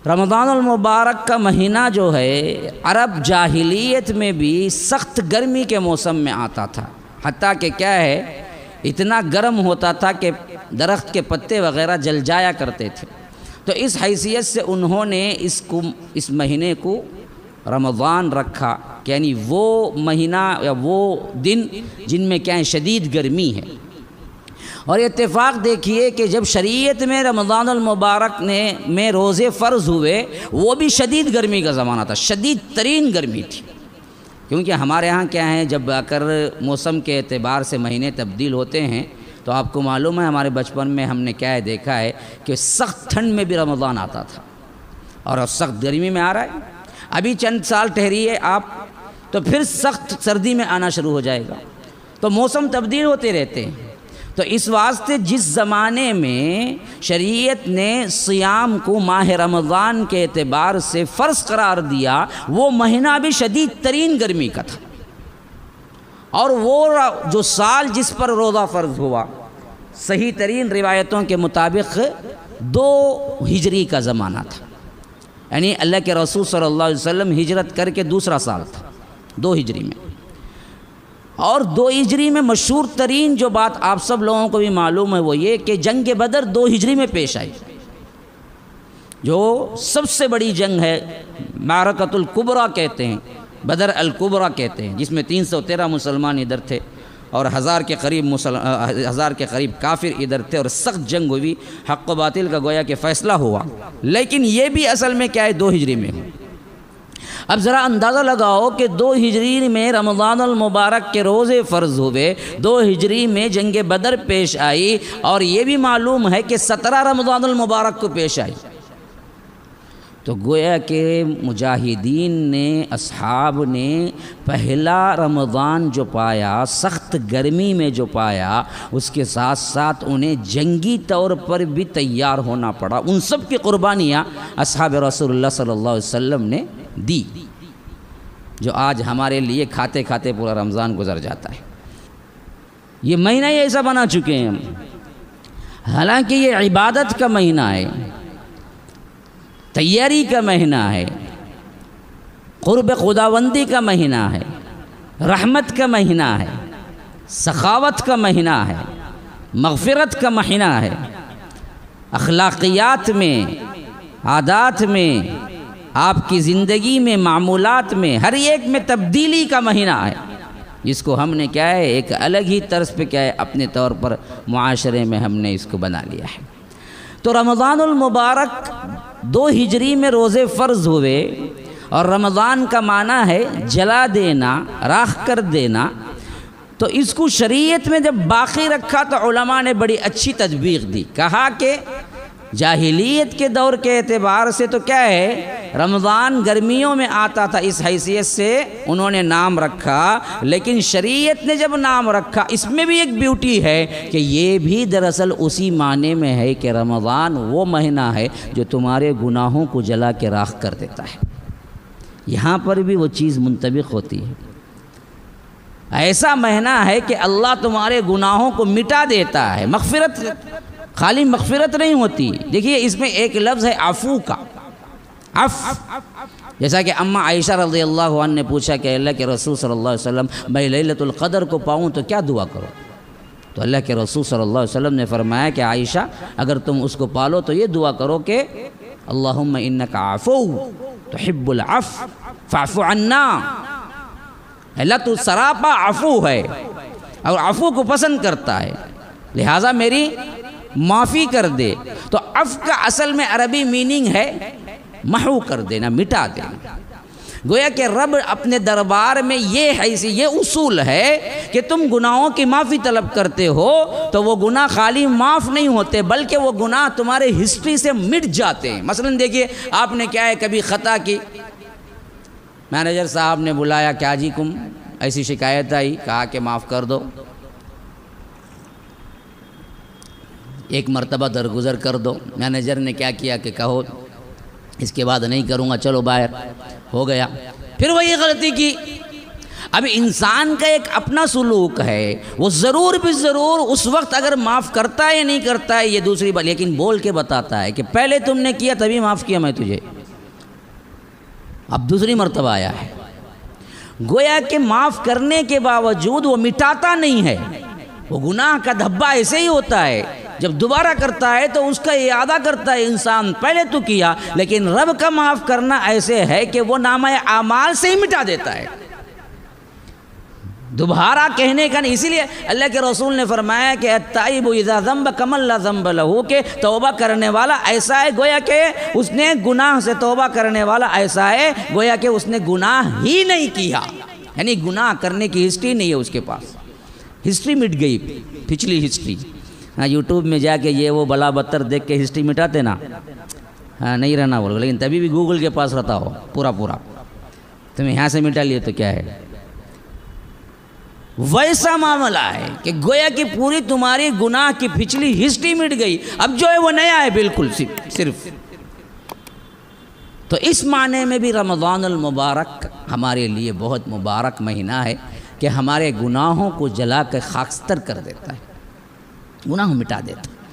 رمضان المبارک کا مہینہ جو ہے عرب جاہلیت میں بھی سخت گرمی کے موسم میں آتا تھا، حتیٰ کہ کیا ہے اتنا گرم ہوتا تھا کہ درخت کے پتے وغیرہ جل جایا کرتے تھے۔ تو اس حیثیت سے انہوں نے اس مہینے کو رمضان رکھا، یعنی وہ مہینہ یا وہ دن جن میں کیا ہے شدید گرمی ہے۔ اور اتفاق دیکھیے کہ جب شریعت میں رمضان المبارک میں روزے فرض ہوئے وہ بھی شدید گرمی کا زمانہ تھا، شدید ترین گرمی تھی، کیونکہ ہمارے ہاں کیا ہے جب اگر موسم کے اعتبار سے مہینے تبدیل ہوتے ہیں تو آپ کو معلوم ہے ہمارے بچپن میں ہم نے کیا ہے دیکھا ہے کہ سخت ٹھنڈ میں بھی رمضان آتا تھا اور اب سخت گرمی میں آ رہا ہے۔ ابھی چند سال ٹھہریے آپ تو پھر سخت سردی میں آنا شروع ہو جائے گا، تو موسم تبدیل ہوتے رہتے ہیں۔ تو اس واسطے جس زمانے میں شریعت نے صیام کو ماہ رمضان کے اعتبار سے فرض قرار دیا وہ مہینہ بھی شدید ترین گرمی کا تھا، اور وہ جو سال جس پر روزہ فرض ہوا صحیح ترین روایتوں کے مطابق 2 ہجری کا زمانہ تھا، یعنی اللہ کے رسول صلی اللہ علیہ وسلم ہجرت کر کے دوسرا سال تھا 2 ہجری میں۔ اور 2 ہجری میں مشہور ترین جو بات آپ سب لوگوں کو بھی معلوم ہے وہ یہ کہ جنگ بدر 2 ہجری میں پیش آئی، جو سب سے بڑی جنگ ہے، معرکۃ الکبریٰ کہتے ہیں، بدر الکبریٰ کہتے ہیں، جس میں 313 مسلمان ادھر تھے اور 1000 کے قریب کافر ادھر تھے، اور سخت جنگ ہوئی، حق و باطل کا گویا کہ فیصلہ ہوا۔ لیکن یہ بھی اصل میں کیا ہے 2 ہجری میں۔ اب ذرا اندازہ لگاؤ کہ 2 ہجری میں رمضان المبارک کے روزے فرض ہوئے، 2 ہجری میں جنگ بدر پیش آئی، اور یہ بھی معلوم ہے کہ 17 رمضان المبارک کو پیش آئی۔ تو گویا کہ مجاہدین نے، اصحاب نے پہلا رمضان جو پایا سخت گرمی میں جو پایا، اس کے ساتھ ساتھ انہیں جنگی طور پر بھی تیار ہونا پڑا۔ ان سب کی قربانیاں اصحاب رسول اللہ صلی اللہ علیہ وسلم نے دی، جو آج ہمارے لیے کھاتے کھاتے پورا رمضان گزر جاتا ہے۔ یہ مہینہ ہی ایسا بنا چکے ہیں ہم، حالانکہ یہ عبادت کا مہینہ ہے، تیاری کا مہینہ ہے، قرب خداوندی کا مہینہ ہے، رحمت کا مہینہ ہے، سخاوت کا مہینہ ہے، مغفرت کا مہینہ ہے، اخلاقیات میں، عادات میں، آپ کی زندگی میں، معمولات میں، ہر ایک میں تبدیلی کا مہینہ ہے، جس کو ہم نے کیا ہے ایک الگ ہی طرز پہ کیا ہے اپنے طور پر معاشرے میں ہم نے اس کو بنا لیا ہے۔ تو رمضان المبارک 2 ہجری میں روزے فرض ہوئے، اور رمضان کا معنی ہے جلا دینا، راکھ کر دینا۔ تو اس کو شریعت میں جب باقی رکھا تو علماء نے بڑی اچھی تطبیق دی، کہا کہ جاہلیت کے دور کے اعتبار سے تو کیا ہے رمضان گرمیوں میں آتا تھا، اس حیثیت سے انہوں نے نام رکھا، لیکن شریعت نے جب نام رکھا اس میں بھی ایک بیوٹی ہے کہ یہ بھی دراصل اسی معنی میں ہے کہ رمضان وہ مہینہ ہے جو تمہارے گناہوں کو جلا کے راکھ کر دیتا ہے۔ یہاں پر بھی وہ چیز منطبق ہوتی ہے، ایسا مہینہ ہے کہ اللہ تمہارے گناہوں کو مٹا دیتا ہے۔ مغفرت، خالی مغفرت نہیں ہوتی، دیکھیے اس میں ایک لفظ ہے عفو کا، عفو، جیسا کہ اماں عائشہ رضی اللہ عنہ نے پوچھا کہ اللہ کے رسول صلی اللہ علیہ وسلم میں لیلۃ القدر کو پاؤں تو کیا دعا کرو؟ تو اللہ کے رسول صلی اللہ علیہ وسلم نے فرمایا کہ عائشہ اگر تم اس کو پالو تو یہ دعا کرو کہ اللہم انک عفو تحب العفو فاعف عنا، اللہ تو سراپا عفو ہے اور عفو کو پسند کرتا ہے، لہٰذا میری معافی کر دے۔ تو عفو کا اصل میں عربی میننگ ہے محو کر دینا، مٹا دینا۔ گویا کہ رب اپنے دربار میں یہ اصول ہے کہ تم گناہوں کی معافی طلب کرتے ہو تو وہ گناہ خالی معاف نہیں ہوتے بلکہ وہ گناہ تمہارے ہسٹری سے مٹ جاتے ہیں۔ مثلا دیکھیے آپ نے کیا ہے کبھی خطا کی، مینیجر صاحب نے بلایا، کیا جی کم ایسی شکایت آئی، کہا کہ معاف کر دو، ایک مرتبہ درگزر کر دو، مینیجر نے کیا کیا کہ کہو اس کے بعد نہیں کروں گا، چلو باہر، ہو گیا، پھر وہی غلطی کی۔ اب انسان کا ایک اپنا سلوک ہے، وہ ضرور بھی ضرور اس وقت اگر معاف کرتا ہے یا نہیں کرتا ہے یہ دوسری بات، لیکن بول کے بتاتا ہے کہ پہلے تم نے کیا تبھی معاف کیا میں تجھے، اب دوسری مرتبہ آیا ہے، گویا کہ معاف کرنے کے باوجود وہ مٹاتا نہیں ہے۔ وہ گناہ کا دھبا ایسے ہی ہوتا ہے، جب دوبارہ کرتا ہے تو اس کا اعادہ کرتا ہے انسان، پہلے تو کیا، لیکن رب کا معاف کرنا ایسے ہے کہ وہ نامہ اعمال سے ہی مٹا دیتا ہے، دوبارہ کہنے کا نہیں۔ اسی لیے اللہ کے رسول نے فرمایا کہ التائب اذا ذنب کمن لا ذنب لہ، کہ توبہ کرنے والا ایسا ہے گویا کہ اس نے گناہ سے توبہ کرنے والا ایسا ہے گویا کہ اس نے گناہ ہی نہیں کیا، یعنی گناہ کرنے کی ہسٹری نہیں ہے اس کے پاس، ہسٹری مٹ گئی، پچھلی ہسٹری۔ ہاں یوٹیوب میں جا کے یہ وہ بلا بدتر دیکھ کے ہسٹری مٹاتے نا، ہاں نہیں رہنا بول، لیکن تبھی بھی گوگل کے پاس رہتا ہو پورا تمہیں یہاں سے مٹا لیے تو کیا ہے، ویسا معاملہ ہے کہ گویا کہ پوری تمہاری گناہ کی پچھلی ہسٹری مٹ گئی، اب جو ہے وہ نیا ہے بالکل صرف۔ تو اس معنی میں بھی رمضان المبارک ہمارے لیے بہت مبارک مہینہ ہے کہ ہمارے گناہوں کو جلا کے خاکستر کر دیتا ہے، گناہ مٹا دیتا ہے۔